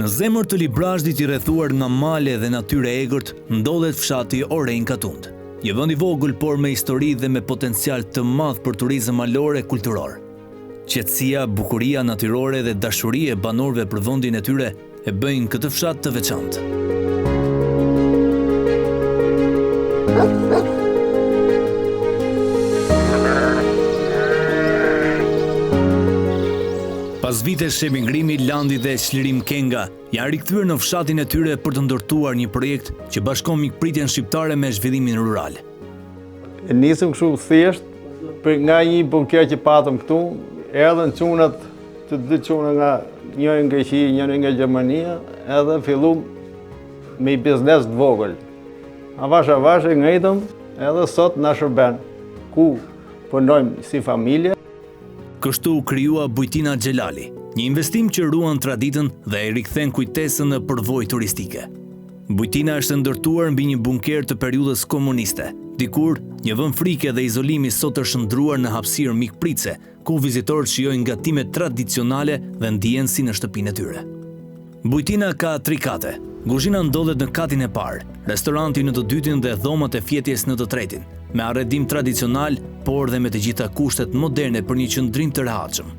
Në zemër të Librazhdit i rrethuar nga male dhe natyrë e egërt, ndodhet fshati Orenjka Tund. Një vend i vogël por me histori dhe me potencial të madh për turizëm malor e kulturor. Qetësia, bukuria natyrore dhe dashuria e banorëve për vendin e tyre e bëjnë këtë fshat të veçantë. Pas vitesh emigrimi, landi dhe çlirim Kenga janë rikthyer në fshatin e tyre për të ndërtuar një projekt që bashkon mikpritjen shqiptare me zhvillimin rural. Nisëm kështu thjesht për nga një bunker që patëm këtu, erdhën çunat të dy çuna nga njëri nga Greqia, njëri nga Gjermania, edhe fillum me një biznes të vogël. Avash e ngritëm, edhe sot na shërben, ku punojmë si familje. Kështu u krijua Bujtina Xhelali, një investim që ruan traditën dhe e rikthen kujtesën në përvojë turistike. Bujtina është ndërtuar mbi një bunker të periudhës komuniste. Dikur, një vend frike dhe izolimi sot është ndruar në hapësirë mikpritëse, ku vizitorët shijojnë gatimet tradicionale dhe ndihen si në shtëpinë e tyre. Bujtina ka 3 kate. Kuzhina ndodhet në katin e parë, restoranti në të dytin dhe dhomat e fjetjes në të tretin, me arredim tradicional, por dhe me të gjitha kushtet moderne për një qëndrim të rehatshëm.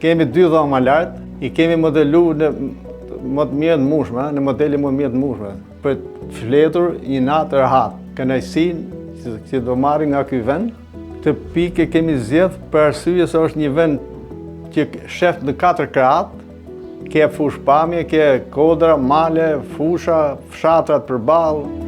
Kemi 2 dhoma lart, i kemi modelu në më të mirë të mushme, në modeli më mirë të mushme, për të fletur një natë rehat. Kënaqësinë që do marrim nga ky vend, këtë pikë kemi zgjedh për arsye se është një vend që shef në 4 krahat, ke fush pamje, ke kodra, male, fusha, fshatrat përballë.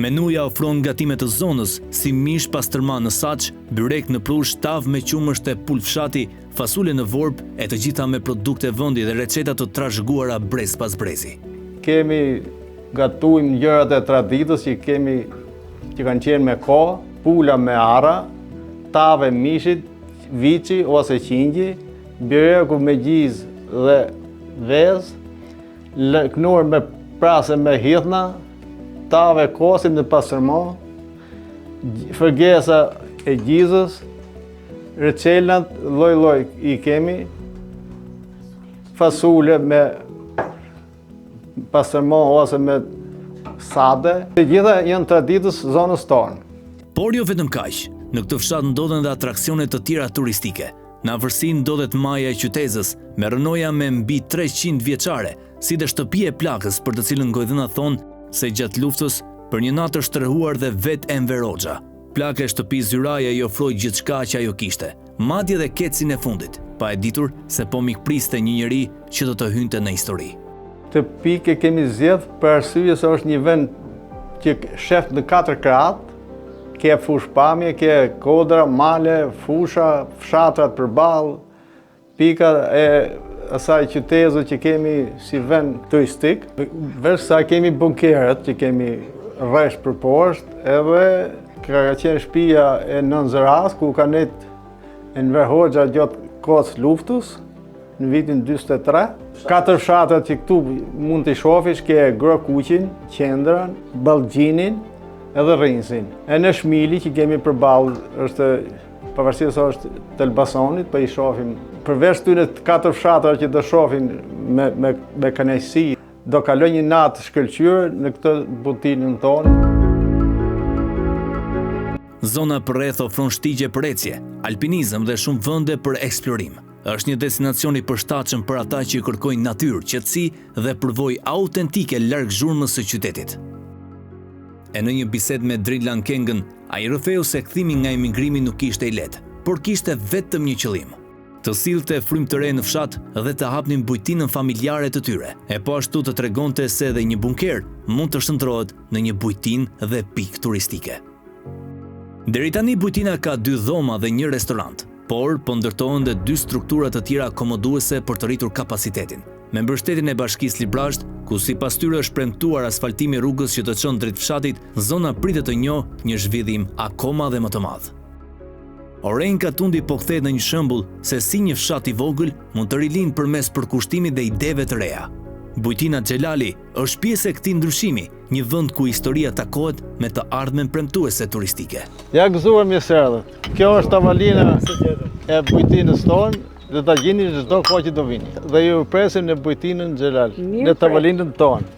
Menuja ofron gatime të zonës, si mish pastërma në saç, byrek në prush, tav me qumësht e pul fshati, fasule në vorb, e të gjitha me produkte vendi dhe receta të trashëguara brez pas brezi. Kemi gatuim gjërat e traditës që kanë qenë me kohë, pula me ara, tave mishit, viçi ose qingji, byreku me gjizë dhe vezë, lëknuar me prasë me hithna, tave kosim dhe pastërma, fërgesa e gjizës, reçelat lloj-lloj i kemi, fasule me pastërma ose me sade. Të gjitha janë traditës zonës tonë. Por jo vetëm kaq, në këtë fshat ndodhen dhe atraksione të tjera turistike. Në afërsi ndodhet Maja e Qytezës, me rënoja me mbi 300 vjeçare, si dhe shtëpia e plakës për të cilën gojdhëna thonë se gjatë luftës për një natë është rëhuar dhe vet Enver Hoxha. Plaka e shtëpisë Zyraja i ofroi gjithçka që ajo kishte, madje dhe kecin e fundit, pa e ditur se po mikpriste një njeri që do të hynte në histori. Të pikë kemi zgjedh për arsye se është një vend që shef në 4 krahat, ke fush pamje, ke kodra, male, fusha, fshatrat përballë, pika e asaj qytetëve që kemi si vend turistik, veç sa kemi bunkeret që kemi rresh për poshtë, edhe ka qenë shtëpia e Nën Zeras, ku ka net Enver Hoxha gjatë kohës luftës, në vitin 43. 4 fshatrat që këtu mund t'i shofish, ke Grokuqin, Qendrën, Ballxhinin edhe Rrinsin. E në Shmili që kemi përballë është pavarësisht se është të Elbasanit, po i shohim përveç këtyre 4 fshatra që do shohin me kënaqësi, do kaloj një natë shkëlqyer në këtë butinën tonë. Zona përreth ofron shtigje për ecje, alpinizëm dhe shumë vende për eksplorim. Është një destinacion i përshtatshëm për ata që kërkojnë natyrë, qetësi dhe përvojë autentike larg zhurmës së qytetit. E në një bisedë me Drillan Kengën, ai rrëfeu se kthimi nga emigrimi nuk ishte i lehtë, por kishte vetëm një qëllim: të sillte frymë të re në fshat dhe të hapnin bujtinën familjare të tyre. E po ashtu të tregonte se edhe një bunker mund të shndrohet në një bujtinë dhe pikë turistike. Deri tani Bujtina ka 2 dhoma dhe 1 restorant, por po ndërtohen dhe 2 struktura të tjera akomoduese për të rritur kapacitetin. Me mbështetjen e Bashkisë Librazhd, ku sipas tyre është premtuar asfaltimi rrugës që të çon drejt fshatit, zona pritet të njohë një zhvillim akoma dhe më të madh. Orenjka Tundi po kthehet në një shembull se si një fshat i vogël mund të rilindë përmes përkushtimit dhe ideve të reja. Bujtina Xhelali është pjesë e këtij ndryshimi, një vend ku historia takohet me të ardhmen premtuese turistike. Ja gëzuar mirë se erdhët. Kjo është tavolina e bujtinës tonë, dhe ta gjeni çdo kohë që do vini. Dhe ju presim në bujtinën Xhelal, në tavolinën tonë.